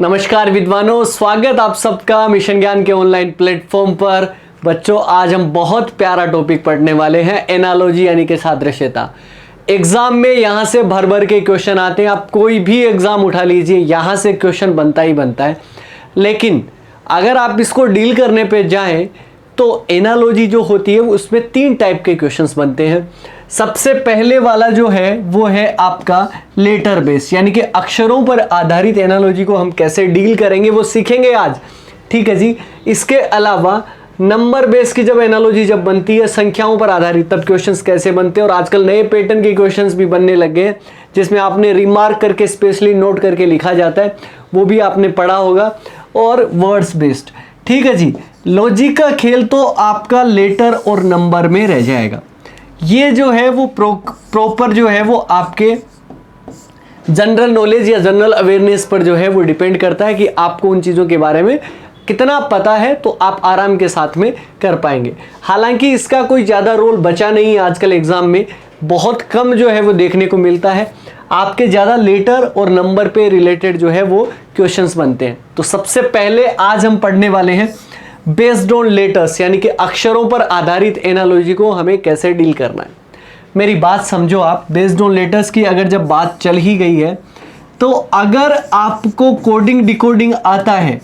नमस्कार विद्वानों, स्वागत आप सबका मिशन ज्ञान के ऑनलाइन प्लेटफॉर्म पर। बच्चों, आज हम बहुत प्यारा टॉपिक पढ़ने वाले हैं, एनालॉजी यानी कि सादृश्यता। एग्जाम में यहाँ से भर भर के क्वेश्चन आते हैं। आप कोई भी एग्जाम उठा लीजिए, यहाँ से क्वेश्चन बनता ही बनता है। लेकिन अगर आप इसको डील करने पे जाएं तो एनालॉजी जो होती है उसमें 3 टाइप के क्वेश्चंस बनते हैं। सबसे पहले वाला जो है वो है आपका लेटर बेस, यानी कि अक्षरों पर आधारित एनालॉजी को हम कैसे डील करेंगे वो सीखेंगे आज। ठीक है जी। इसके अलावा नंबर बेस की जब एनालॉजी जब बनती है, संख्याओं पर आधारित, तब क्वेश्चंस कैसे बनते हैं। और आजकल नए पैटर्न के क्वेश्चंस भी बनने लग गए हैं जिसमें आपने रिमार्क करके स्पेशली नोट करके लिखा जाता है, वो भी आपने पढ़ा होगा। और वर्ड्स बेस्ड, ठीक है जी। लॉजिक का खेल तो आपका लेटर और नंबर में रह जाएगा। ये जो है वो प्रॉपर जो है वो आपके जनरल नॉलेज या जनरल अवेयरनेस पर जो है वो डिपेंड करता है कि आपको उन चीज़ों के बारे में कितना पता है, तो आप आराम के साथ में कर पाएंगे। हालांकि इसका कोई ज़्यादा रोल बचा नहीं है आजकल एग्जाम में, बहुत कम जो है वो देखने को मिलता है। आपके ज़्यादा लेटर और नंबर पे रिलेटेड जो है वो क्वेश्चंस बनते हैं। तो सबसे पहले आज हम पढ़ने वाले हैं बेस्ड ऑन लेटर्स, यानी कि अक्षरों पर आधारित एनालॉजी को हमें कैसे डील करना है। मेरी बात समझो आप। बेस्ड ऑन लेटर्स की अगर जब बात चल ही गई है, तो अगर आपको कोडिंग डिकोडिंग आता है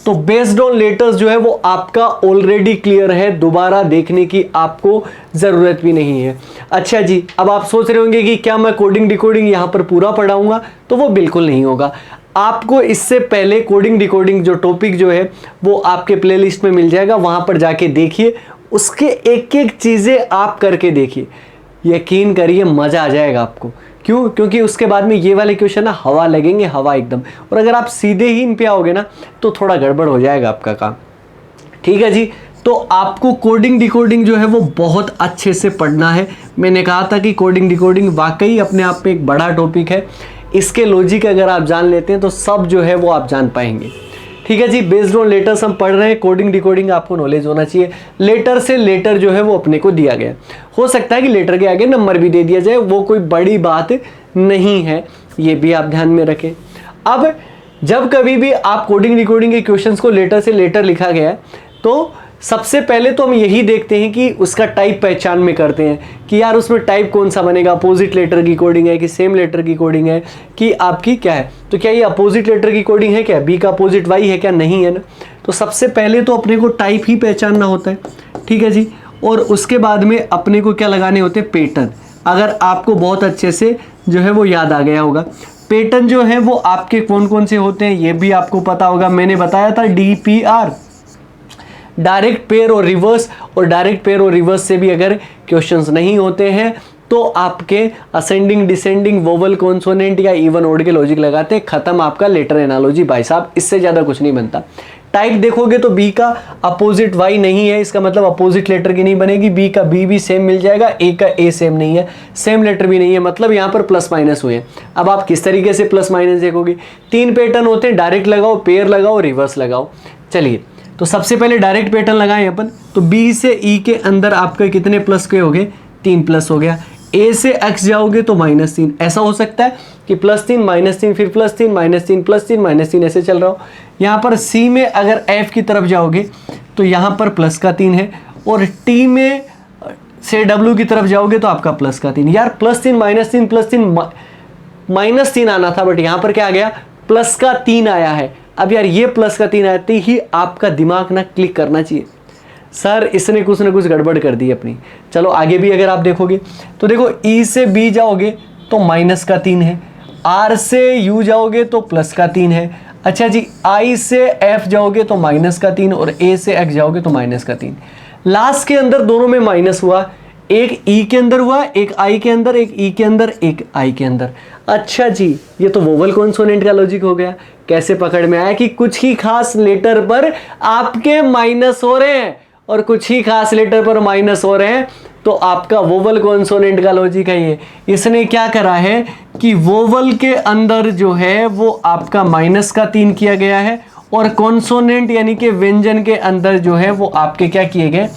तो बेस्ड ऑन लेटर्स जो है वो आपका ऑलरेडी क्लियर है, दोबारा देखने की आपको ज़रूरत भी नहीं है। अच्छा जी, अब आप सोच रहे होंगे कि क्या मैं कोडिंग डिकोडिंग यहाँ पर पूरा पढ़ाऊंगा, तो वो बिल्कुल नहीं होगा। आपको इससे पहले कोडिंग डिकोडिंग जो टॉपिक जो है वो आपके प्लेलिस्ट में मिल जाएगा, वहाँ पर जाके देखिए, उसके एक एक चीज़ें आप करके देखिए। यकीन करिए मज़ा आ जाएगा आपको। क्यों? क्योंकि उसके बाद में ये वाले क्वेश्चन ना हवा लगेंगे, हवा एकदम। और अगर आप सीधे ही इन पे आओगे ना तो थोड़ा गड़बड़ हो जाएगा आपका काम। ठीक है जी। तो आपको कोडिंग डिकोडिंग जो है वो बहुत अच्छे से पढ़ना है। मैंने कहा था कि कोडिंग डिकोडिंग वाकई अपने आप में एक बड़ा टॉपिक है। इसके लॉजिक अगर आप जान लेते हैं तो सब जो है वो आप जान पाएंगे। ठीक है जी। बेस्ड ऑन लेटर्स हम पढ़ रहे हैं, कोडिंग डिकोडिंग आपको नॉलेज होना चाहिए। लेटर से लेटर जो है वो अपने को दिया गया, हो सकता है कि लेटर के आगे नंबर भी दे दिया जाए, वो कोई बड़ी बात नहीं है, ये भी आप ध्यान में रखें। अब जब कभी भी आप कोडिंग डिकोडिंग के क्वेश्चंस को लेटर से लेटर लिखा गया है, तो सबसे पहले तो हम यही देखते हैं कि उसका टाइप पहचान में करते हैं कि यार उसमें टाइप कौन सा बनेगा, अपोजिट लेटर की कोडिंग है कि सेम लेटर की कोडिंग है कि आपकी क्या है। तो क्या ये अपोजिट लेटर की कोडिंग है, क्या बी का अपोजिट वाई है, क्या नहीं है ना। तो सबसे पहले तो अपने को टाइप ही पहचानना होता है। ठीक है जी। और उसके बाद में अपने को क्या लगाने होते हैं, पैटर्न। अगर आपको बहुत अच्छे से जो है वो याद आ गया होगा, पैटर्न जो है वो आपके कौन कौन से होते हैं ये भी आपको पता होगा। मैंने बताया था DPR, डायरेक्ट पेयर और रिवर्स। और डायरेक्ट पेयर और रिवर्स से भी अगर क्वेश्चंस नहीं होते हैं तो आपके असेंडिंग डिसेंडिंग वोवल कॉन्सोनेंट या इवन ओड के लॉजिक लगाते हैं, खत्म आपका लेटर एनालॉजी भाई साहब। इससे ज़्यादा कुछ नहीं बनता। टाइप देखोगे तो बी का अपोजिट वाई नहीं है, इसका मतलब अपोजिट लेटर की नहीं बनेगी। बी का बी भी सेम मिल जाएगा, ए का ए सेम नहीं है, सेम लेटर भी नहीं है, मतलब यहाँ पर प्लस माइनस हुए। अब आप किस तरीके से प्लस माइनस देखोगे, 3 पैटर्न होते हैं, डायरेक्ट लगाओ, पेयर लगाओ, रिवर्स लगाओ। चलिए, तो सबसे पहले डायरेक्ट पैटर्न लगाएं अपन। तो बी से ई के अंदर आपके कितने प्लस के हो गए, 3 प्लस हो गया। ए से एक्स जाओगे तो -3। ऐसा हो सकता है कि +3 -3 फिर +3 -3 +3 -3 ऐसे चल रहा हो। यहाँ पर सी में अगर एफ की तरफ जाओगे तो यहाँ पर प्लस का 3 है, और टी में से डब्ल्यू की तरफ जाओगे तो आपका प्लस का 3। यार +3 -3 +3 -3 आना था, बट यहाँ पर क्या आ गया, प्लस का 3 आया है। अब यार ये प्लस का 3 आते ही आपका दिमाग ना क्लिक करना चाहिए, सर इसने कुछ ना कुछ गड़बड़ कर दी अपनी। चलो आगे भी अगर आप देखोगे तो देखो, ई से बी जाओगे तो माइनस का 3 है, आर से यू जाओगे तो प्लस का 3 है। अच्छा जी, आई से एफ जाओगे तो माइनस का 3, और ए से एक्स जाओगे तो माइनस का 3। लास्ट के अंदर दोनों में माइनस हुआ, एक ई के अंदर हुआ, एक आई के अंदर, एक ई के अंदर, एक आई के अंदर। अच्छा जी, ये तो वोवल कॉन्सोनेंट का लॉजिक हो गया। कैसे पकड़ में आया कि कुछ ही खास लेटर पर आपके माइनस हो रहे हैं और कुछ ही खास लेटर पर माइनस हो रहे हैं, तो आपका वोवल कॉन्सोनेंट का लॉजिक है ये। इसने क्या करा है कि वोवल के अंदर जो है वो आपका माइनस का 3 किया गया है, और कॉन्सोनेंट यानी कि व्यंजन के अंदर जो है वो आपके क्या किए गए,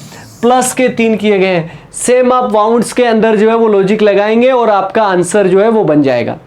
प्लस के 3 किए गए हैं। सेम आप वाउंड्स के अंदर जो है वो लॉजिक लगाएंगे और आपका आंसर जो है वो बन जाएगा।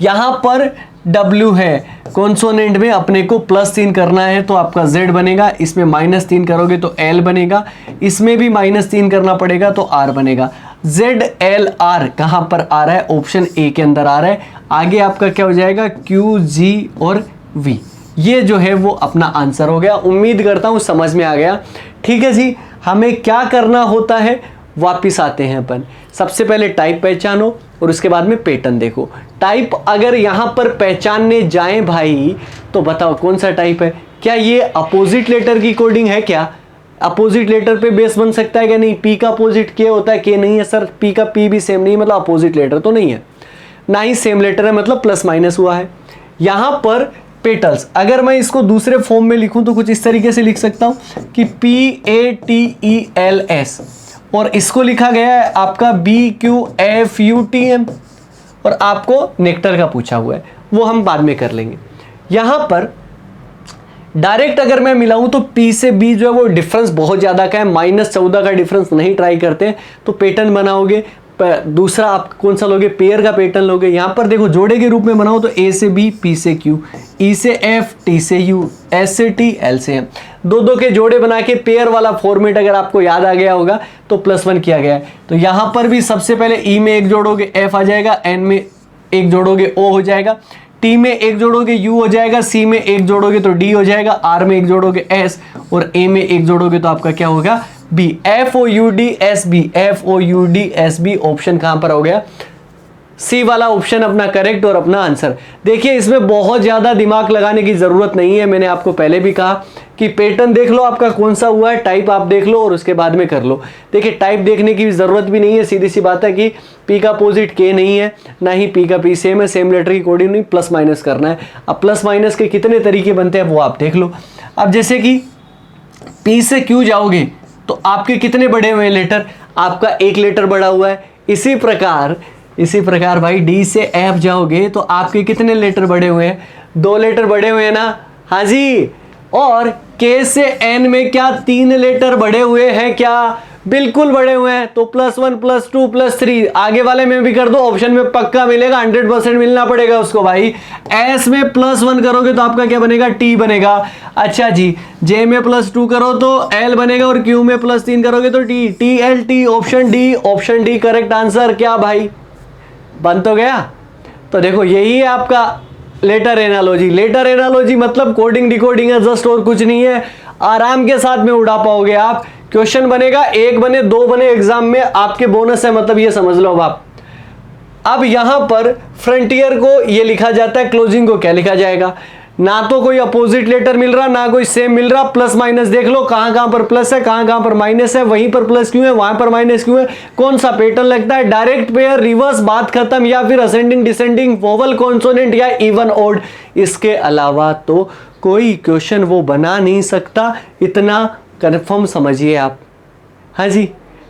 यहाँ पर W है, कॉन्सोनेंट में अपने को +3 करना है तो आपका Z बनेगा, इसमें -3 करोगे तो L बनेगा, इसमें भी -3 करना पड़ेगा तो R बनेगा। ZLR कहाँ पर आ रहा है? ऑप्शन ए के अंदर आ रहा है। आगे आपका क्या हो जाएगा? Q, G और V। ये जो है वो अपना आंसर हो गया। उम्मीद करता हूँ समझ में आ गया। ठीक है जी, हमें क्या करना होता है, वापिस आते हैं अपन। सबसे पहले टाइप पहचानो और उसके बाद में पैटर्न देखो। टाइप अगर यहाँ पर पहचानने जाएं भाई तो बताओ कौन सा टाइप है? क्या ये अपोजिट लेटर की कोडिंग है? क्या अपोजिट लेटर पे बेस बन सकता है? क्या नहीं? पी का अपोजिट के होता है, के नहीं है सर। पी का पी भी सेम नहीं, मतलब अपोजिट लेटर तो नहीं है, ना ही सेम लेटर है, मतलब +- हुआ है। यहां पर पेटल्स अगर मैं इसको दूसरे फॉर्म में लिखूं तो कुछ इस तरीके से लिख सकता हूं कि PATELS, और इसको लिखा गया है आपका BQFUTM, और आपको नेक्टर का पूछा हुआ है, वो हम बाद में कर लेंगे। यहां पर डायरेक्ट अगर मैं मिलाऊं तो P से B जो है वो डिफरेंस बहुत ज्यादा का है, -14 का डिफरेंस नहीं ट्राई करते तो पैटर्न बनाओगे। दूसरा आप कौन सा लोगे? पेयर का पैटर्न लोगे। यहां पर देखो जोड़े के रूप में बनाओ तो A से B, P से Q, E से F, T से U, S से T, L से M, दो के जोड़े बना के पेयर वाला फॉर्मेट अगर आपको याद आ गया होगा तो +1 किया गया है। तो यहां पर भी सबसे पहले E में 1 जोड़ोगे F आ जाएगा, N में 1 जोड़ोगे O हो जाएगा, T में 1 जोड़ोगे U हो जाएगा, C में 1 जोड़ोगे तो D हो जाएगा, R में 1 जोड़ोगे S, और A में 1 जोड़ोगे तो आपका क्या होगा? B। FOUDSB, FOUDSB ऑप्शन कहां पर हो गया? सी वाला ऑप्शन अपना करेक्ट और अपना आंसर। देखिए इसमें बहुत ज्यादा दिमाग लगाने की जरूरत नहीं है। मैंने आपको पहले भी कहा कि पैटर्न देख लो आपका कौन सा हुआ है, टाइप आप देख लो और उसके बाद में कर लो। देखिए टाइप देखने की जरूरत भी नहीं है, सीधी सी बात है कि पी का अपोजिट के नहीं है, ना ही पी का पी सेम है, सेम लेटर की कोडिंग नहीं, +- करना है। अब +- के कितने तरीके बनते हैं वो आप देख लो। अब जैसे कि पी से क्यू जाओगे तो आपके कितने बढ़े हुए हैं लेटर? आपका 1 लेटर बढ़ा हुआ है। इसी प्रकार भाई डी से एफ जाओगे तो आपके कितने लेटर बढ़े हुए हैं? 2 लेटर बढ़े हुए हैं ना? हाँ जी। और के से एन में क्या 3 लेटर बढ़े हुए हैं? क्या बिल्कुल बढ़े हुए हैं। तो +1 +2 +3 आगे वाले में भी कर दो, ऑप्शन में पक्का मिलेगा, 100% मिलना पड़ेगा उसको भाई। एस में +1 करोगे तो आपका क्या बनेगा? टी बनेगा। अच्छा जी, जे में +2 करो तो एल बनेगा, और क्यू में +3 करोगे तो T, TLT। Option D correct answer. क्या भाई बन तो गया? तो देखो यही है आपका लेटर एनालॉजी। लेटर एनालॉजी मतलब कोडिंग डिकोडिंग है जस्ट, और कुछ नहीं है। आराम के साथ में उड़ा पाओगे आप। क्वेश्चन बनेगा, 1 बने 2 बने एग्जाम में आपके बोनस है, मतलब ये समझ लो आप। अब यहां पर फ्रंटियर को ये लिखा जाता है, क्लोजिंग को क्या लिखा जाएगा? ना तो कोई अपोजिट लेटर मिल रहा, ना कोई सेम मिल रहा। +- देख लो कहां पर प्लस है, कहां पर माइनस है, वहीं पर प्लस क्यों है, वहां पर माइनस क्यों है, कौन सा पैटर्न लगता है? डायरेक्ट पेयर, रिवर्स, बात खत्म, या फिर असेंडिंग डिसेंडिंग, वोवल कॉन्सोनेंट, या इवन ऑड। इसके अलावा तो कोई क्वेश्चन वो बना नहीं सकता, इतना कंफर्म समझिए आप। हाँ जी,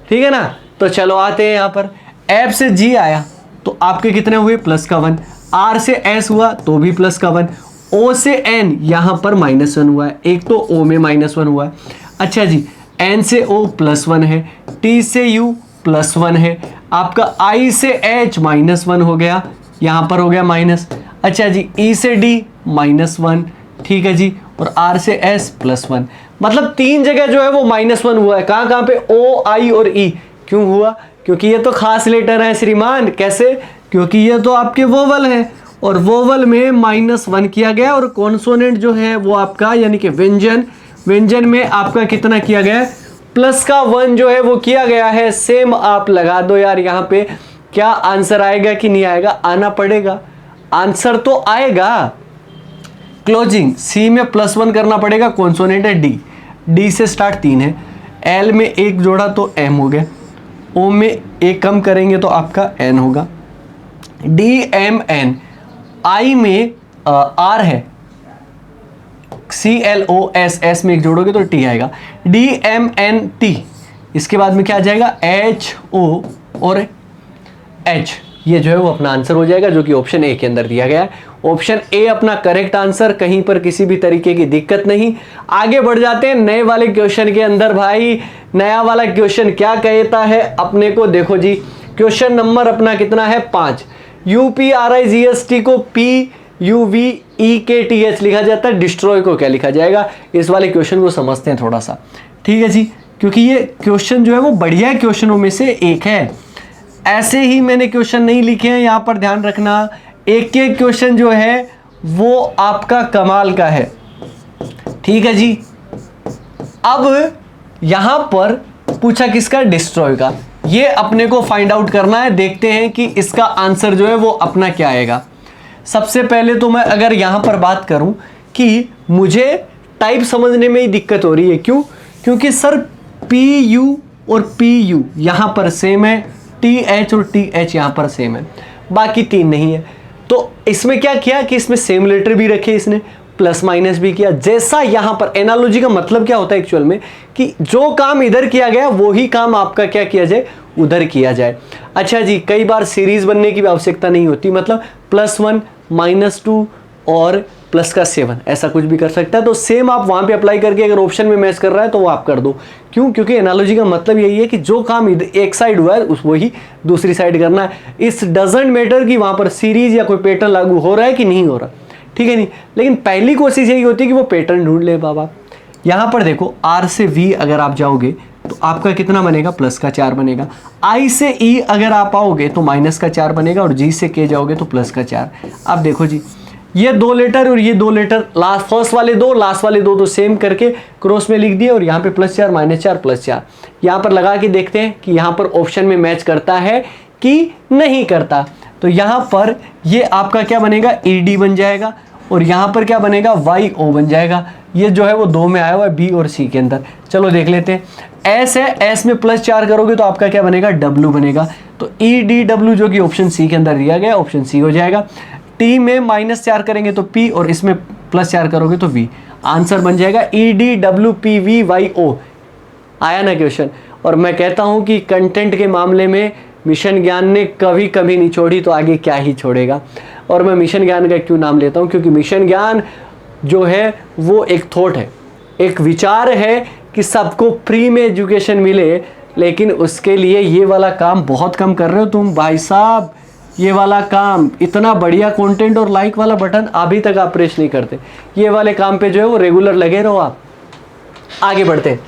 ठीक है ना? तो चलो आते हैं यहां पर। एफ से जी आया तो आपके कितने हुए? +1। आर से एस हुआ तो भी +1। ओ से एन यहां पर -1 हुआ है, एक तो ओ में -1 हुआ है। अच्छा जी, एन से ओ +1 है, टी से यू +1 है, आपका आई से एच -1 हो गया, यहां पर हो गया माइनस। अच्छा जी, ई से डी -1, ठीक है जी, और आर से एस +1। मतलब 3 जगह जो है वो -1 हुआ है। कहां पे? ओ, आई और ई। क्यों हुआ? क्योंकि ये तो खास लेटर है श्रीमान। कैसे? क्योंकि ये तो आपके वोवल है, और वोवल में -1 किया गया, और कॉन्सोनेंट जो है वो आपका यानी कि व्यंजन में आपका कितना किया गया है? +1 जो है वो किया गया है। सेम आप लगा दो यार यहाँ पे। क्या आंसर आएगा कि नहीं आएगा? आना पड़ेगा, आंसर तो आएगा। क्लोजिंग सी में +1 करना पड़ेगा, कॉन्सोनेंट है डी, डी से स्टार्ट 3 है, एल में 1 जोड़ा तो एम हो गया, ओ में 1 कम करेंगे तो आपका एन होगा, DMN, आई में आर है, CLOS में 1 जोड़ोगे तो टी आएगा, DMNT। इसके बाद में क्या आ जाएगा? HO और H। ये जो है वो अपना आंसर हो जाएगा, जो कि ऑप्शन ए के अंदर दिया गया है। ऑप्शन ए अपना करेक्ट आंसर, कहीं पर किसी भी तरीके की दिक्कत नहीं। आगे बढ़ जाते हैं नए वाले क्वेश्चन के अंदर। भाई नया वाला क्वेश्चन क्या कहता है अपने को? देखो जी, क्वेश्चन नंबर अपना कितना है? 5। UPRIGST को P UVEKTH लिखा जाता है, डिस्ट्रॉय को क्या लिखा जाएगा। इस वाले क्वेश्चन को समझते हैं थोड़ा सा, ठीक है जी, क्योंकि ये क्वेश्चन जो है वो बढ़िया क्वेश्चनों में से एक है। ऐसे ही मैंने क्वेश्चन नहीं लिखे हैं, यहाँ पर ध्यान रखना, एक एक क्वेश्चन जो है वो आपका कमाल का है, ठीक है जी। अब यहां पर पूछा किसका, डिस्ट्रॉय का, ये अपने को फाइंड आउट करना है। देखते हैं कि इसका आंसर जो है वो अपना क्या आएगा। सबसे पहले तो मैं अगर यहां पर बात करूं कि मुझे टाइप समझने में ही दिक्कत हो रही है, क्यों, क्योंकि सर PU और PU यहां पर सेम है, TH और TH यहां पर सेम है, बाकी तीन नहीं है। तो इसमें क्या किया कि इसमें सेम लेटर भी रखे, इसने प्लस माइनस भी किया। जैसा यहां पर एनालॉजी का मतलब क्या होता है एक्चुअल में, कि जो काम इधर किया गया वही काम आपका क्या किया जाए, उधर किया जाए। अच्छा जी, कई बार सीरीज बनने की भी आवश्यकता नहीं होती, मतलब +1 -2 और प्लस का 7 ऐसा कुछ भी कर सकता है। तो सेम आप वहां पे अप्लाई करके अगर ऑप्शन में मैच कर रहा है तो वो आप कर दो। क्यों, क्योंकि एनालॉजी का मतलब यही है कि जो काम एक साइड हुआ है उस वही दूसरी साइड करना है। इस डजंट मैटर कि वहां पर सीरीज या कोई पैटर्न लागू हो रहा है कि नहीं हो रहा, ठीक है नहीं, लेकिन पहली कोशिश यही होती है कि वो पैटर्न ढूंढ ले बाबा। यहां पर देखो R से V अगर आप जाओगे तो आपका कितना बनेगा, +4 बनेगा। I से E अगर आप आओगे तो -4 बनेगा, और G से K जाओगे तो +4। अब देखो जी, ये 2 लेटर और ये 2 लेटर, लास्ट फर्स्ट वाले 2 लास्ट वाले 2 तो सेम करके क्रॉस में लिख दिए, और यहाँ पे +4 -4 +4 यहाँ पर लगा के देखते हैं कि यहाँ पर ऑप्शन में मैच करता है कि नहीं करता। तो यहाँ पर ये आपका क्या बनेगा, ED बन जाएगा, और यहाँ पर क्या बनेगा, YO बन जाएगा। ये जो है वो 2 में आया हुआ है, B और C के अंदर। चलो देख लेते हैं, S है, S में +4 करोगे तो आपका क्या बनेगा, W बनेगा। तो EDW जो कि ऑप्शन C के अंदर दिया गया, ऑप्शन C हो जाएगा। T में -4 करेंगे तो P, और इसमें +4 करोगे तो V। आंसर बन जाएगा EDWPVYO। आया ना क्वेश्चन। और मैं कहता हूं कि कंटेंट के मामले में मिशन ज्ञान ने कभी कभी नहीं छोड़ी, तो आगे क्या ही छोड़ेगा। और मैं मिशन ज्ञान का क्यों नाम लेता हूं, क्योंकि मिशन ज्ञान जो है वो एक थॉट है, एक विचार है कि सबको फ्री में एजुकेशन मिले, लेकिन उसके लिए ये वाला काम बहुत कम कर रहे हो तुम भाई साहब। ये वाला काम, इतना बढ़िया कंटेंट और लाइक वाला बटन अभी तक आप प्रेस नहीं करते। ये वाले काम पे जो है वो रेगुलर लगे रहो आप। आगे बढ़ते हैं,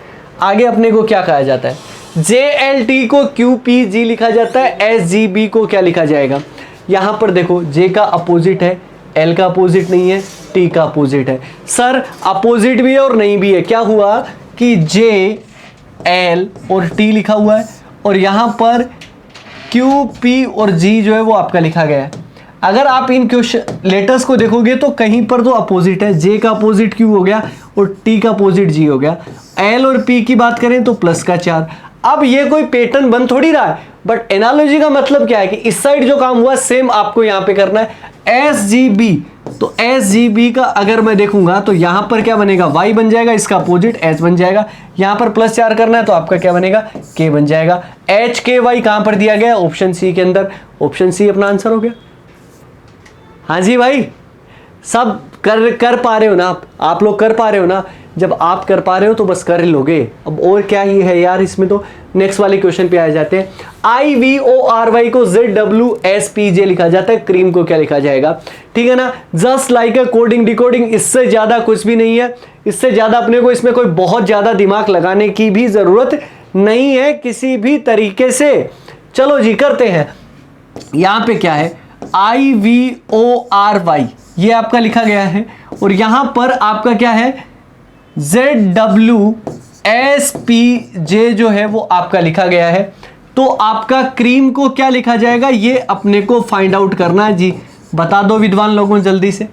आगे अपने को क्या कहा जाता है, JLT को QPG लिखा जाता है, SGB को क्या लिखा जाएगा। यहां पर देखो, J का अपोजिट है, L का अपोजिट नहीं है, T का अपोजिट है। सर अपोजिट भी है और नहीं भी है, क्या हुआ कि J, L और T लिखा हुआ है, और यहां पर Q, P और G जो है वो आपका लिखा गया है। अगर आप इन क्वेश्चन लेटर्स को देखोगे तो कहीं पर तो अपोजिट है, J का अपोजिट Q हो गया और T का अपोजिट G हो गया। L और P की बात करें तो +4। अब ये कोई पैटर्न बन थोड़ी रहा है, बट एनालॉजी का मतलब क्या है कि इस साइड जो काम हुआ सेम आपको यहां पे करना है। SGB, तो SGB का अगर मैं देखूंगा तो यहां पर क्या बनेगा, Y बन जाएगा, इसका अपोजिट H बन जाएगा। यहां पर +4 करना है तो आपका क्या बनेगा, K बन जाएगा। HKY कहां पर दिया गया, ऑप्शन C के अंदर। ऑप्शन C अपना आंसर हो गया। हाँ जी भाई, सब कर पा रहे हो ना आप लोग कर पा रहे हो ना। जब आप कर पा रहे हो तो बस कर लोगे, अब और क्या ही है यार इसमें। तो नेक्स्ट वाले क्वेश्चन पे आ जाते हैं। IVORY को ZWSPJ लिखा जाता है, क्रीम को क्या लिखा जाएगा, ठीक है ना। जस्ट लाइक अ कोडिंग डिकोडिंग, इससे ज्यादा कुछ भी नहीं है। इससे ज्यादा अपने को इसमें कोई बहुत ज्यादा दिमाग लगाने की भी जरूरत नहीं है किसी भी तरीके से। चलो जी करते हैं। यहां पे क्या है, IVORY ये आपका लिखा गया है, और यहां पर आपका क्या है, ZWSPJ जो है वो आपका लिखा गया है। तो आपका क्रीम को क्या लिखा जाएगा, ये अपने को फाइंड आउट करना है जी। बता दो विद्वान लोगों जल्दी से।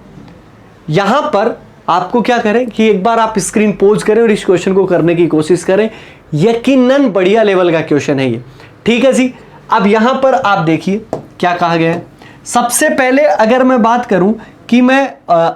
यहां पर आपको क्या करें कि एक बार आप स्क्रीन पोज करें और इस क्वेश्चन को करने की कोशिश करें। यकीनन बढ़िया लेवल का क्वेश्चन है ये, ठीक है जी। अब यहां पर आप देखिए क्या कहा गया है। सबसे पहले अगर मैं बात करूं कि मैं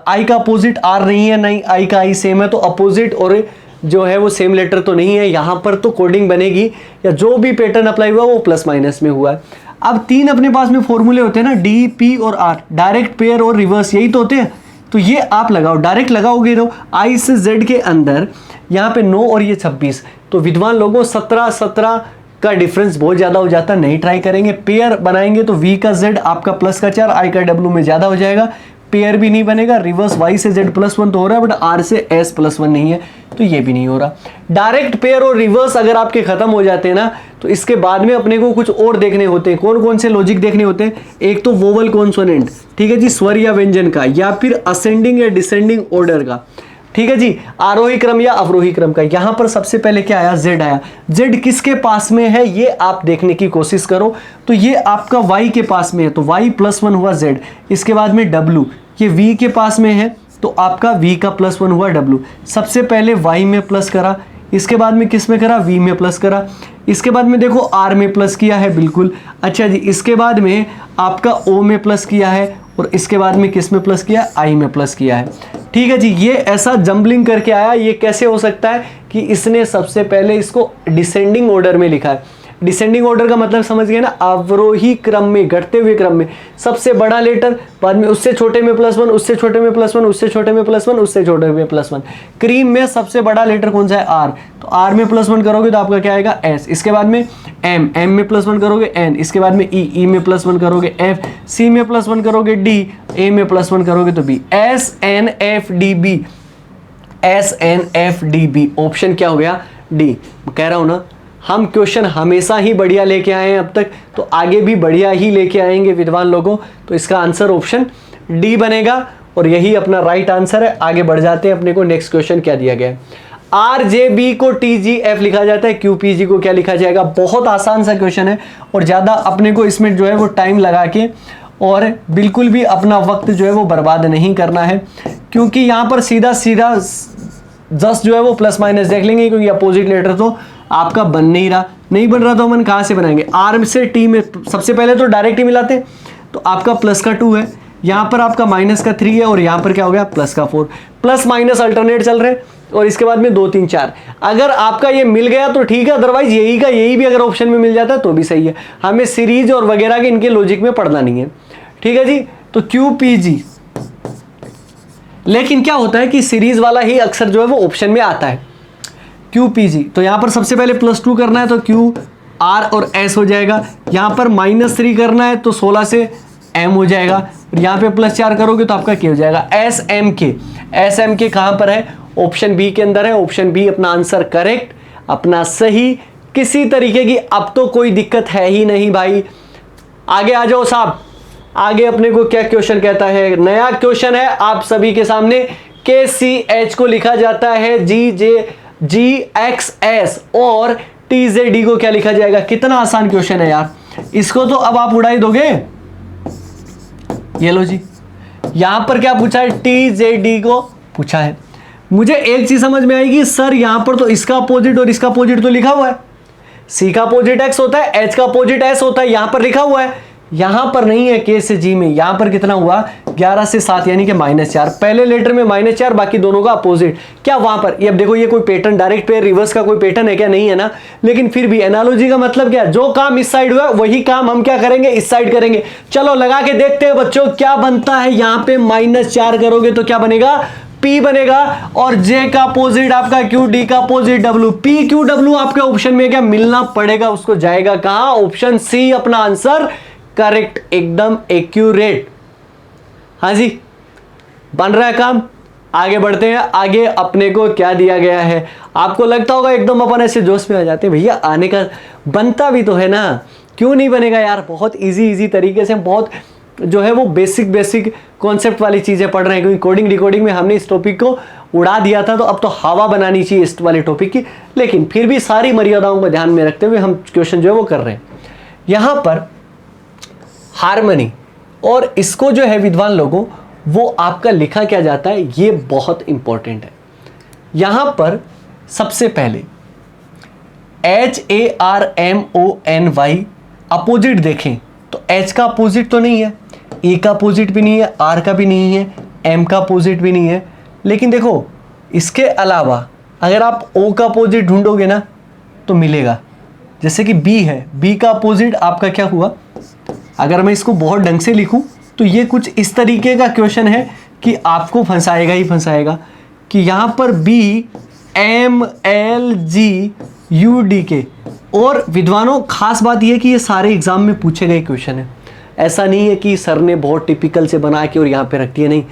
I का अपोजिट R नहीं है, नहीं I का I सेम है, तो अपोजिट और जो है वो सेम लेटर तो नहीं है। यहां पर तो कोडिंग बनेगी, या जो भी पैटर्न अप्लाई हुआ वो प्लस माइनस में हुआ है। अब 3 अपने पास में फॉर्मूले होते हैं ना, D, P और R, डायरेक्ट, पेयर और रिवर्स, यही तो होते हैं। तो ये आप लगाओ, डायरेक्ट लगाओगे तो I से Z के अंदर यहाँ पे 9 और ये 26, तो विद्वान लोगों 17 का डिफरेंस बहुत ज्यादा हो जाता है, नहीं ट्राई करेंगे। पेयर बनाएंगे तो V का Z आपका +4, I का W में ज्यादा हो जाएगा, पेयर भी नहीं बनेगा, रिवर्स y से z+1 तो हो रहा है बट r से s+1 नहीं है, तो ये भी नहीं हो रहा। डायरेक्ट पेयर और रिवर्स अगर आपके खत्म हो जाते हैं ना, तो इसके बाद में अपने को कुछ और देखने होते हैं। कौन कौन से लॉजिक देखने होते हैं? एक तो वोवल कॉन्सोनेंट, ठीक है जी, स्वर या व्यंजन का, या फिर असेंडिंग या डिसेंडिंग ऑर्डर का, ठीक है जी, आरोही क्रम या अवरोही क्रम का। यहां पर सबसे पहले क्या आया? Z आया। Z किसके पास में है ये आप देखने की कोशिश करो, तो ये आपका Y के पास में है, तो y+1 हुआ Z। इसके बाद में W, ये V के पास में है, तो आपका V का +1 हुआ W। सबसे पहले Y में प्लस करा, इसके बाद में किस में करा? V में प्लस करा। इसके बाद में देखो R में प्लस किया है, बिल्कुल। अच्छा जी, इसके बाद में आपका O में प्लस किया है, और इसके बाद में किस में प्लस किया? I में प्लस किया है, ठीक है जी। ये ऐसा जंबलिंग करके आया। ये कैसे हो सकता है कि इसने सबसे पहले इसको डिसेंडिंग ऑर्डर में लिखा है। डिसेंडिंग ऑर्डर का मतलब समझ गए ना, अवरोही क्रम में, घटते हुए क्रम में, सबसे बड़ा लेटर, बाद में उससे छोटे में +1, उससे छोटे में +1, उससे छोटे में +1, उससे छोटे में +1। क्रीम में सबसे बड़ा लेटर कौन सा है? R, तो R में +1 करोगे तो आपका क्या आएगा? S। इसके बाद में M, M में +1 करोगे N, इसके बाद में E, E में +1 करोगे F, C में +1 करोगे D, A में +1 करोगे तो B। S N F D B, S N F D B, option क्या हो गया? D। कह रहा हूं ना, हम क्वेश्चन हमेशा ही बढ़िया लेके आए हैं अब तक, तो आगे भी बढ़िया ही लेके आएंगे विद्वान लोगों। तो इसका आंसर ऑप्शन डी बनेगा, और यही अपना राइट आंसर है। आगे बढ़ जाते हैं, अपने को नेक्स्ट क्वेश्चन क्या दिया गया है। RJB को TGF लिखा जाता है, QPG को क्या लिखा जाएगा? बहुत आसान सा क्वेश्चन है, और ज़्यादा अपने को इसमें जो है वो टाइम लगा के और बिल्कुल भी अपना वक्त जो है वो बर्बाद नहीं करना है, क्योंकि यहाँ पर सीधा सीधा जस्ट जो है वो प्लस माइनस देख लेंगे, क्योंकि अपोजिट लेटर तो आपका बन नहीं रहा, नहीं बन रहा तो हम कहाँ से बनाएंगे? R से T में सबसे पहले तो डायरेक्ट ही मिलाते, तो आपका प्लस का 2 है, यहाँ पर आपका माइनस का 3 है, और यहाँ पर क्या हो गया? प्लस का 4। प्लस माइनस अल्टरनेट चल रहे हैं, और इसके बाद में 2 3 4। अगर आपका ये मिल गया तो ठीक है, अदरवाइज यही का यही भी अगर ऑप्शन में मिल जाता है तो भी सही है। हमें सीरीज और वगैरह के इनके लॉजिक में पढ़ना नहीं है, ठीक है जी। तो QPG, लेकिन क्या होता है कि सीरीज वाला ही अक्सर जो है वो ऑप्शन में आता है। QPG, तो यहां पर सबसे पहले +2 करना है तो Q R और S हो जाएगा। यहां पर -3 करना है तो 16 से M हो जाएगा, और यहां पे +4 करोगे तो आपका K हो जाएगा। SMK, SMK कहां पर है? ऑप्शन बी के अंदर है। ऑप्शन बी अपना आंसर करेक्ट, अपना सही, किसी तरीके की अब तो कोई दिक्कत है ही नहीं भाई। आगे आ जाओ साहब, आगे अपने को क्या क्वेश्चन कहता है? नया क्वेश्चन है आप सभी के सामने। KCH को लिखा जाता है GXS, और TZD को क्या लिखा जाएगा? कितना आसान क्वेश्चन है यार, इसको तो अब आप उड़ाई दोगे। ये लो जी, यहां पर क्या पूछा है? TZD को पूछा है। मुझे एक चीज समझ में आएगी, सर यहां पर तो इसका अपोजिट और इसका अपोजिट तो लिखा हुआ है। C का अपोजिट X होता है, H का अपोजिट S होता है, यहां पर लिखा हुआ है, यहां पर नहीं है। K से G में यहां पर कितना हुआ? 11 से 7 यानी कि -4। पहले लेटर में -4, बाकी दोनों का अपोजिट। क्या वहां पर ये अब देखो, ये कोई पैटर्न डायरेक्ट पेयर रिवर्स का कोई पैटर्न है क्या? नहीं है ना, लेकिन फिर भी एनालॉजी का मतलब क्या है? जो काम इस साइड हुआ वही काम हम क्या करेंगे? इस साइड करेंगे। चलो लगा के देखते हैं बच्चों क्या बनता है। यहां पे -4 करोगे तो क्या बनेगा? P बनेगा, और J का अपोजिट आपका Q, D का opposite W। P Q W आपके ऑप्शन में क्या मिलना पड़ेगा? उसको जाएगा कहां? ऑप्शन C अपना आंसर करेक्ट, एकदम एक्यूरेट। हाँ जी, बन रहा है काम। आगे बढ़ते हैं। आगे अपने को क्या दिया गया है? आपको लगता होगा एकदम अपन ऐसे जोश में आ जाते हैं, भैया आने का बनता भी तो है ना, क्यों नहीं बनेगा यार? बहुत इजी तरीके से, बहुत जो है वो बेसिक कॉन्सेप्ट वाली चीजें पढ़ रहे हैं, क्योंकि कोडिंग डिकोडिंग में हमने इस टॉपिक को उड़ा दिया था, तो अब तो हवा बनानी चाहिए इस वाले टॉपिक की। लेकिन फिर भी सारी मर्यादाओं को ध्यान में रखते हुए हम क्वेश्चन जो है वो कर रहे हैं। यहां पर हार्मनी, और इसको जो है विद्वान लोगों वो आपका लिखा क्या जाता है, ये बहुत इंपॉर्टेंट है। यहां पर सबसे पहले HARMONY अपोजिट देखें तो H का अपोजिट तो नहीं है, E का अपोजिट भी नहीं है, R का भी नहीं है, M का अपोजिट भी नहीं है। लेकिन देखो इसके अलावा अगर आप O का अपोजिट ढूंढोगे ना तो मिलेगा। जैसे कि B है, B का अपोजिट आपका क्या हुआ? अगर मैं इसको बहुत ढंग से लिखूं तो ये कुछ इस तरीके का क्वेश्चन है कि आपको फंसाएगा ही फंसाएगा, कि यहां पर BMLGUDK। और विद्वानों खास बात यह कि ये सारे एग्जाम में पूछे गए क्वेश्चन है। ऐसा नहीं है कि सर ने बहुत टिपिकल से बना के और यहाँ पे रख दिया, नहीं,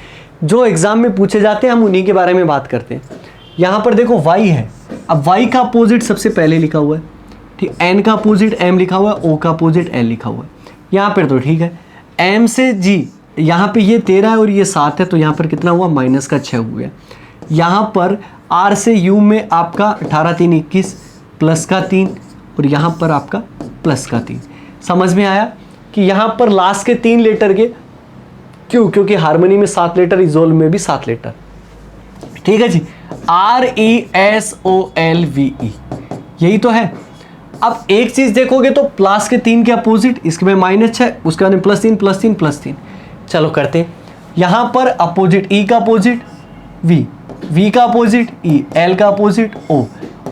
जो एग्जाम में पूछे जाते हैं हम उन्हीं के बारे में बात करते हैं। यहाँ पर देखो y है, अब y का अपोजिट सबसे पहले लिखा हुआ है, ठीक, n का अपोजिट m लिखा हुआ है, o का अपोजिट l लिखा हुआ है। यहाँ पर तो ठीक है, m से g, यहाँ पे ये 13 है और ये 7 है, तो यहाँ पर कितना हुआ, माइनस का 6 हुआ। यहाँ पर r से u में आपका 18 3 21 प्लस का 3 और यहाँ पर आपका प्लस का 3। समझ में आया कि यहाँ पर लास्ट के 3 लेटर के क्यों, क्योंकि हार्मनी में 7 लेटर, इजोल्व में भी 7 लेटर, ठीक है जी। RESOLVE यही तो है। अब एक चीज देखोगे तो प्लस के 3 के अपोजिट, इसके में -6, उसके बाद में +3 +3 +3। चलो करते हैं। यहाँ पर अपोजिट E का अपोजिट V, V का अपोजिट E, L का अपोजिट O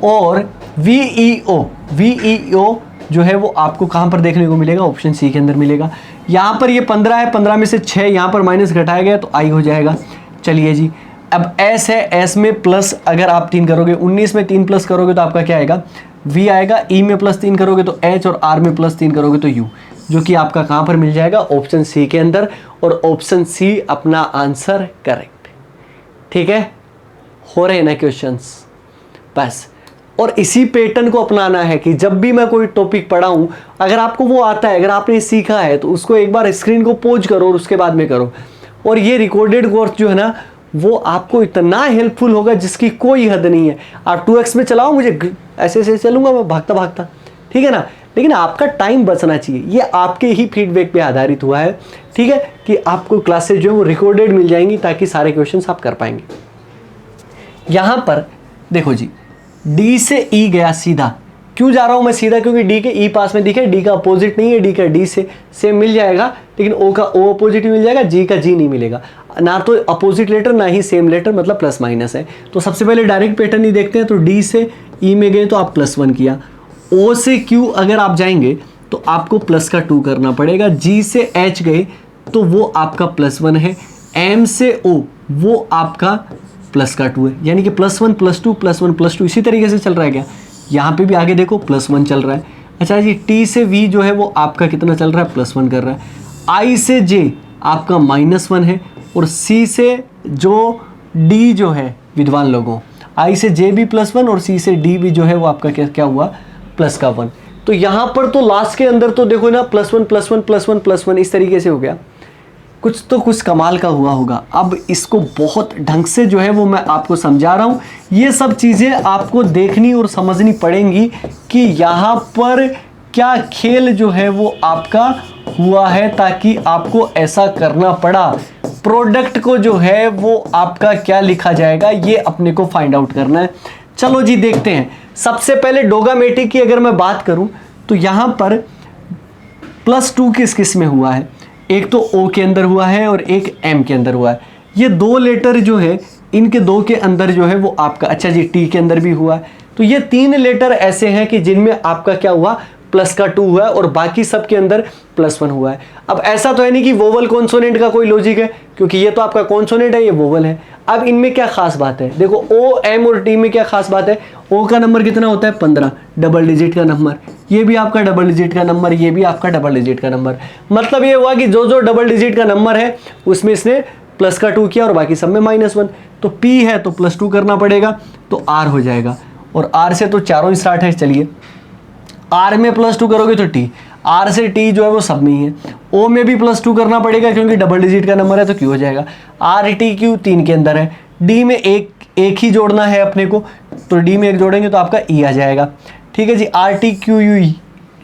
और VEO जो है वो आपको कहाँ पर देखने को मिलेगा, ऑप्शन सी के अंदर मिलेगा। यहाँ पर ये 15 है, 15 में से 6 यहाँ पर माइनस घटाया गया तो I हो जाएगा। चलिए जी, अब S है, S में प्लस अगर आप 3 करोगे, 19 में 3 प्लस करोगे तो आपका क्या आएगा, V आएगा। E में +3 करोगे तो H और R में +3 करोगे तो U, जो कि आपका कहाँ पर मिल जाएगा, ऑप्शन सी के अंदर। और ऑप्शन सी अपना आंसर करेक्ट, ठीक है। हो रहे हैं ना क्वेश्चंस, बस। और इसी पैटर्न को अपनाना है कि जब भी मैं कोई टॉपिक पढ़ाऊं, अगर आपको वो आता है, अगर आपने सीखा है, तो उसको एक बार स्क्रीन को पॉज करो और उसके बाद में करो। और ये रिकॉर्डेड कोर्स जो है ना, वो आपको इतना हेल्पफुल होगा जिसकी कोई हद नहीं है। आप 2x में चलाओ, मुझे ऐसे ऐसे चलूंगा मैं भागता भागता, ठीक है ना, लेकिन आपका टाइम बचना चाहिए। ये आपके ही फीडबैक पे आधारित हुआ है, ठीक है, कि आपको क्लासेस जो है वो रिकॉर्डेड मिल जाएंगी ताकि सारे क्वेश्चंस आप कर पाएंगे। यहाँ पर देखो जी, D से E गया सीधा। क्यों जा रहा हूँ मैं सीधा, क्योंकि D के E पास में दिखे, D का अपोजिट नहीं है, D का D से सेम मिल जाएगा, लेकिन O का O अपोजिट मिल जाएगा, G का G नहीं मिलेगा। ना तो अपोजिट लेटर ना ही सेम लेटर, मतलब प्लस माइनस है। तो सबसे पहले डायरेक्ट पैटर्न ही देखते हैं। तो D से E में गए तो आप +1 किया, O से Q अगर आप जाएंगे तो आपको प्लस का 2 करना पड़ेगा, G से H गए तो वो आपका +1 है, M से O वो आपका प्लस का 2 है, यानी कि +1 +2 +1 +2 इसी तरीके से चल रहा है क्या। यहाँ पे भी आगे देखो +1 चल रहा है। अच्छा जी, T से V जो है वो आपका कितना चल रहा है, +1 कर रहा है। I से J आपका -1 है और C से जो D जो है, विद्वान लोगों, I से J भी +1 और C से D भी जो है वो आपका क्या हुआ, प्लस का 1। तो यहाँ पर तो लास्ट के अंदर तो देखो ना, +1 +1 +1 +1 इस तरीके से हो गया। कुछ तो कुछ कमाल का हुआ होगा। अब इसको बहुत ढंग से जो है वो मैं आपको समझा रहा हूँ। ये सब चीज़ें आपको देखनी और समझनी पड़ेंगी कि यहाँ पर क्या खेल जो है वो आपका हुआ है, ताकि आपको ऐसा करना पड़ा। प्रोडक्ट को जो है वो आपका क्या लिखा जाएगा, ये अपने को फाइंड आउट करना है। चलो जी देखते हैं। सबसे पहले डोगामेटिक की अगर मैं बात करूं तो यहाँ पर +2 किस किस में हुआ है, एक तो O के अंदर हुआ है और एक M के अंदर हुआ है। ये 2 लेटर जो है, इनके 2 के अंदर जो है वो आपका, अच्छा जी, T के अंदर भी हुआ है। तो ये 3 लेटर ऐसे हैं कि जिनमें आपका क्या हुआ, प्लस का 2 हुआ है और बाकी सब के अंदर +1 हुआ है। अब ऐसा तो है नहीं कि वोवल कॉन्सोनेंट का कोई लॉजिक है, क्योंकि ये तो आपका कॉन्सोनेंट है, ये वोवल है। अब इनमें क्या खास बात है, देखो O, M और T में क्या खास बात है। O का नंबर कितना होता है, 15, डबल डिजिट का नंबर। ये भी आपका डबल डिजिट का नंबर, ये भी आपका डबल डिजिट का नंबर। मतलब ये हुआ कि जो जो डबल डिजिट का नंबर है उसमें इसने प्लस का 2 किया और बाकी सब में -1। तो P है तो +2 करना पड़ेगा, तो R हो जाएगा। और R से तो चारों स्टार्ट है। चलिए, R में +2 करोगे तो T, R से T जो है वो सब में ही है। O में भी +2 करना पड़ेगा क्योंकि डबल डिजिट का नंबर है, तो Q हो जाएगा। R T Q 3 के अंदर है। D में एक ही जोड़ना है अपने को, तो D में 1 जोड़ेंगे तो आपका E आ जाएगा। ठीक है जी। R T Q U E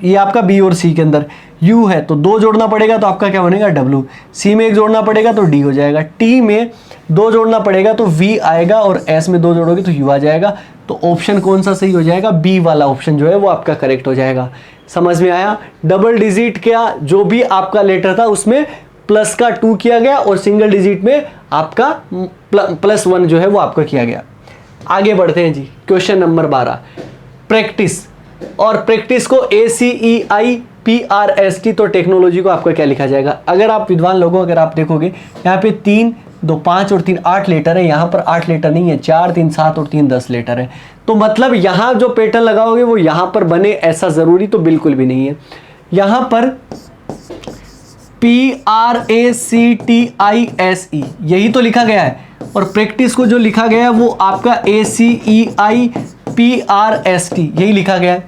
ये आपका B और C के अंदर। U है तो 2 जोड़ना पड़ेगा तो आपका क्या बनेगा, W। C में 1 जोड़ना पड़ेगा तो D हो जाएगा। T में 2 जोड़ना पड़ेगा तो V आएगा और S में 2 जोड़ोगे तो U आ जाएगा। तो ऑप्शन कौन सा सही हो जाएगा, B वाला ऑप्शन जो है वो आपका करेक्ट हो जाएगा। समझ में आया। डबल डिजिट का जो भी आपका लेटर था उसमें प्लस का 2 किया गया और सिंगल डिजिट में आपका +1 जो है वो आपका किया गया। आगे बढ़ते हैं जी। Question number 12 practice. और प्रैक्टिस को ACEIPRST, तो टेक्नोलॉजी को आपका क्या लिखा जाएगा। अगर आप विद्वान लोगों, अगर आप देखोगे यहाँ पे 3 2 5 और 3 8 लेटर है, यहाँ पर 8 लेटर नहीं है, 4 3 7 और 3 10 लेटर है। तो मतलब यहाँ जो पैटर्न लगाओगे वो यहाँ पर बने, ऐसा ज़रूरी तो बिल्कुल भी नहीं है। यहाँ पर PRACTISE, यही तो लिखा गया है। और प्रैक्टिस को जो लिखा गया है वो आपका ACEIPRST, यही लिखा गया है।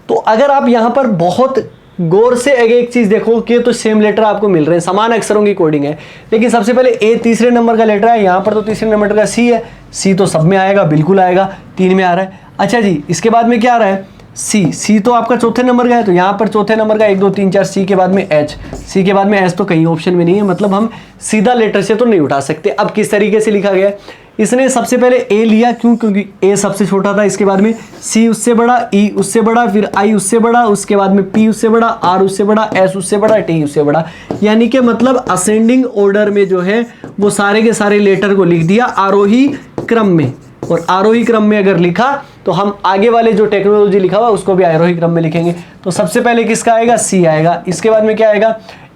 तो अगर आप यहाँ पर बहुत गौर से एक चीज देखो कि तो सेम लेटर आपको मिल रहे हैं, समान अक्षरों की कोडिंग है, लेकिन सबसे पहले ए तीसरे नंबर का लेटर है, यहाँ पर तो तीसरे नंबर का सी है, सी तो सब में आएगा, बिल्कुल आएगा, 3 में आ रहा है। अच्छा जी, इसके बाद में क्या आ रहा है, सी तो आपका चौथे नंबर का है, तो यहाँ पर चौथे नंबर का 1 2 3 4, सी के बाद में एच, सी के बाद में एच तो कहीं ऑप्शन में नहीं है, मतलब हम सीधा लेटर से तो नहीं उठा सकते। अब किस तरीके से लिखा गया है, इसने सबसे पहले ए लिया, क्यों, क्योंकि ए सबसे छोटा था, इसके बाद में सी उससे बड़ा, ई उससे बड़ा, फिर आई उससे बड़ा, उसके बाद में पी उससे बड़ा, आर उससे बड़ा, एस उससे बड़ा, टी उससे बड़ा, यानी कि मतलब असेंडिंग ऑर्डर में जो है वो सारे के सारे लेटर को लिख दिया आरोही क्रम में। और आरोही क्रम में अगर लिखा तो हम आगे वाले जो टेक्नोलॉजी लिखा हुआ उसको भी आरोही क्रम में लिखेंगे। तो सबसे पहले किसका आएगा, सी आएगा, इसके बाद में क्या आएगा,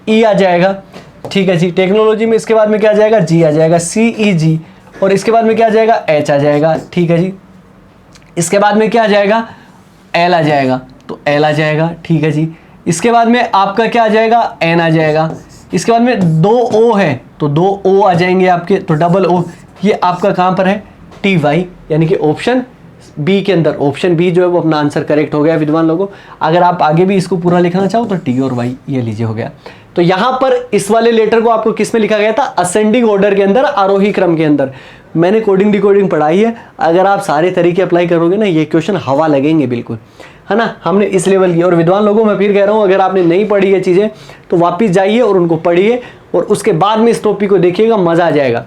ई आ जाएगा, ठीक है जी। टेक्नोलॉजी में इसके बाद में क्या आ जाएगा, जी आ जाएगा, CEG, और इसके बाद में क्या आ जाएगा, एच आ जाएगा, ठीक है जी। इसके बाद में क्या आ जाएगा, एल आ जाएगा, तो एल आ जाएगा, ठीक है जी। इसके बाद में आपका क्या आ जाएगा, एन आ जाएगा। इसके बाद में 2 ओ है तो 2 ओ आ जाएंगे आपके, तो डबल ओ, ये आपका कहाँ पर है, TY, यानी कि ऑप्शन बी के अंदर, ऑप्शन बी जो है वो अपना आंसर करेक्ट हो गया विद्वान लोगों। अगर आप आगे भी इसको पूरा लिखना चाहो तो T और Y ये लीजिए, हो गया। तो यहां पर इस वाले लेटर को आपको किस में लिखा गया था, असेंडिंग ऑर्डर के अंदर, आरोही क्रम के अंदर। मैंने कोडिंग डिकोडिंग पढ़ाई है, अगर आप सारे तरीके अप्लाई करोगे ना, ये क्वेश्चन हवा लगेंगे बिल्कुल, है ना। हमने इस लेवल की, और विद्वान लोगों मैं फिर कह रहा हूं, अगर आपने नहीं पढ़ी ये चीजें तो वापिस जाइए और उनको पढ़िए, और उसके बाद में इस टॉपिक को देखिएगा, मजा आ जाएगा।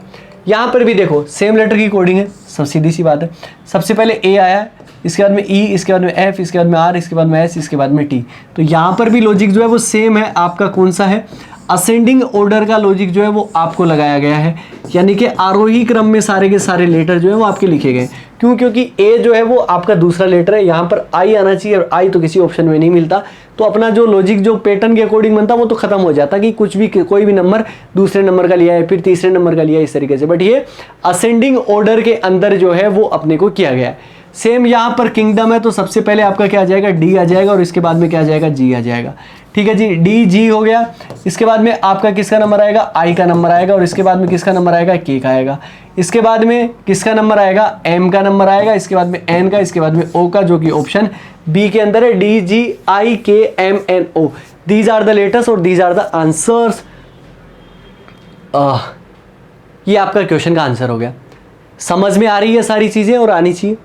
यहाँ पर भी देखो सेम लेटर की कोडिंग है, सब सीधी सी बात है। सबसे पहले ए आया, इसके बाद में ई, इसके बाद में एफ, इसके बाद में आर, इसके बाद में एस, इसके बाद में टी। तो यहाँ पर भी लॉजिक जो है वो सेम है, आपका कौन सा है, असेंडिंग ऑर्डर का लॉजिक जो है वो आपको लगाया गया है, यानी कि आरोही क्रम में सारे के सारे लेटर जो है वो आपके लिखे गए। क्यों, क्योंकि ए जो है वो आपका दूसरा लेटर है, यहाँ पर आई आना चाहिए, और आई तो किसी ऑप्शन में नहीं मिलता, तो अपना जो लॉजिक जो पैटर्न के अकॉर्डिंग बनता वो तो खत्म हो जाता कि कुछ भी, कोई भी नंबर दूसरे नंबर का लिया है, फिर तीसरे नंबर का लिया है, इस तरीके से। बट ये असेंडिंग ऑर्डर के अंदर जो है वो अपने को किया गया है। सेम यहाँ पर किंगडम है, तो सबसे पहले आपका क्या आ जाएगा, डी आ जाएगा, और इसके बाद में क्या आ जाएगा, जी आ जाएगा, ठीक है जी। डी जी हो गया। इसके बाद में आपका किसका नंबर आएगा, आई का नंबर आएगा, और इसके बाद में किसका नंबर आएगा, के का आएगा। इसके बाद में किसका नंबर आएगा, एम का नंबर आएगा, इसके बाद में एन का, इसके बाद में ओ का, जो कि ऑप्शन बी के अंदर है, D G I K M N O. These are the letters और दीज आर द आंसर्स। ये आपका क्वेश्चन का आंसर हो गया। समझ में आ रही है सारी चीजें, और आनी चाहिए,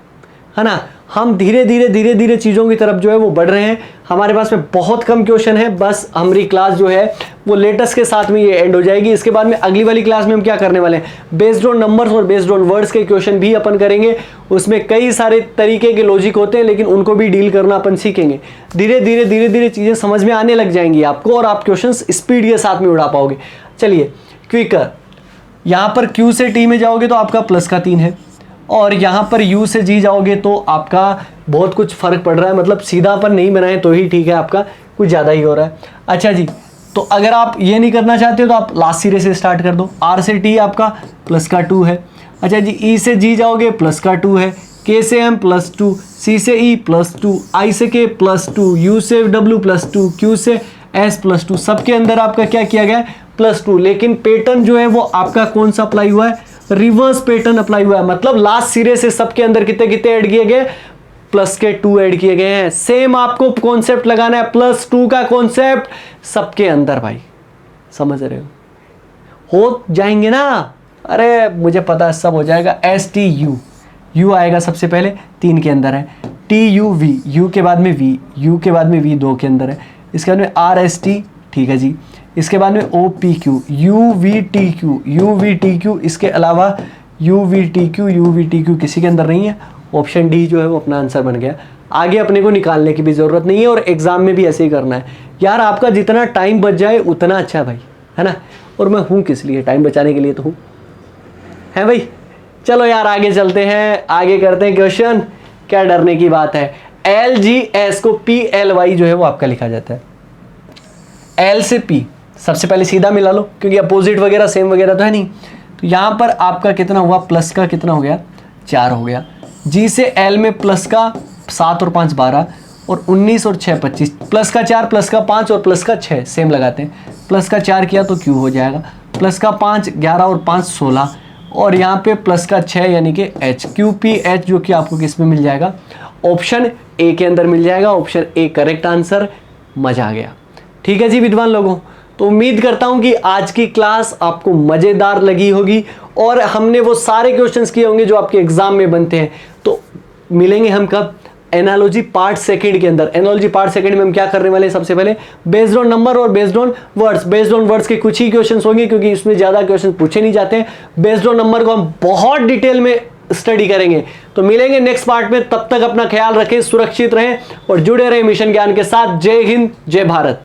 है ना। हम धीरे धीरे चीज़ों की तरफ जो है वो बढ़ रहे हैं। हमारे पास में बहुत कम क्वेश्चन है, बस हमारी क्लास जो है वो लेटेस्ट के साथ में ये एंड हो जाएगी। इसके बाद में अगली वाली क्लास में हम क्या करने वाले हैं, बेस्ड ऑन नंबर्स और बेस्ड ऑन वर्ड्स के क्वेश्चन भी अपन करेंगे। उसमें कई सारे तरीके के लॉजिक होते हैं, लेकिन उनको भी डील करना अपन सीखेंगे। धीरे धीरे चीज़ें समझ में आने लग जाएंगी आपको, और आप क्वेश्चन स्पीड के साथ में उड़ा पाओगे। चलिए क्विकर, यहाँ पर Q से T में जाओगे तो आपका प्लस का 3 है, और यहाँ पर U से G जाओगे तो आपका बहुत कुछ फर्क पड़ रहा है, मतलब सीधा पर नहीं बनाए तो ही ठीक है, आपका कुछ ज़्यादा ही हो रहा है। अच्छा जी, तो अगर आप ये नहीं करना चाहते हो तो आप लास्ट सिरे से स्टार्ट कर दो। R से T आपका प्लस का 2 है। अच्छा जी, E से G जाओगे प्लस का 2 है, K से M प्लस 2, C से E प्लस 2, I से K प्लस 2, U से W प्लस 2, Q से S प्लस 2, सबके अंदर आपका क्या किया गया है, प्लस 2। लेकिन पैटर्न जो है वो आपका कौन सा अप्लाई हुआ है, रिवर्स पैटर्न अप्लाई हुआ है। मतलब लास्ट सिरे से सबके अंदर कितने कितने ऐड किए गए, प्लस के 2 ऐड किए गए हैं। सेम आपको कॉन्सेप्ट लगाना है, प्लस 2 का कॉन्सेप्ट सबके अंदर, भाई समझ रहे हो जाएंगे ना। अरे मुझे पता है सब हो जाएगा। STU, U आएगा सबसे पहले, 3 के अंदर है। TUV, U के बाद में V, U के बाद में V 2 के अंदर है। इसके बाद में RST, ठीक है जी। इसके बाद में OPQ, UVTQ, UVTQ, इसके अलावा UVTQ किसी के अंदर नहीं है। ऑप्शन डी जो है वो अपना आंसर बन गया। आगे अपने को निकालने की भी ज़रूरत नहीं है, और एग्ज़ाम में भी ऐसे ही करना है यार। आपका जितना टाइम बच जाए उतना अच्छा है भाई, है ना। और मैं हूँ किस लिए, टाइम बचाने के लिए तो हूँ, है भाई। चलो यार आगे चलते हैं, आगे करते हैं क्वेश्चन। क्या डरने की बात है। LGS को PLY जो है वो आपका लिखा जाता है। L से P सबसे पहले सीधा मिला लो, क्योंकि अपोजिट वगैरह सेम वगैरह तो है नहीं। तो यहाँ पर आपका कितना हुआ, प्लस का कितना हो गया, 4 हो गया। G से L में प्लस का 7 और 5 12, और 19 और 6 25, प्लस का 4 प्लस का 5 और प्लस का 6 सेम लगाते हैं। प्लस का 4 किया तो क्यू हो जाएगा, प्लस का 5 11 और 5 16, और यहाँ पे प्लस का 6 यानी कि एच, क्यू पी एच, जो कि आपको किस में मिल जाएगा, ऑप्शन ए के अंदर मिल जाएगा। Option A correct answer. मजा आ गया। ठीक है जी विद्वान लोगों, तो उम्मीद करता हूं कि आज की क्लास आपको मजेदार लगी होगी और हमने वो सारे क्वेश्चंस किए होंगे जो आपके एग्जाम में बनते हैं। तो मिलेंगे हम कब, एनालॉजी पार्ट सेकंड के अंदर। एनालॉजी पार्ट सेकंड में हम क्या करने वाले हैं, सबसे पहले बेस्ड ऑन नंबर और based on words. Based on words के कुछ ही क्वेश्चंस होंगे क्योंकि इसमें ज्यादा क्वेश्चंस पूछे नहीं जाते हैं। बेस्ड ऑन नंबर को हम बहुत डिटेल में स्टडी करेंगे। तो मिलेंगे नेक्स्ट पार्ट में, तब तक अपना ख्याल रखें, सुरक्षित रहें और जुड़े रहें मिशन ज्ञान के साथ। जय हिंद, जय भारत।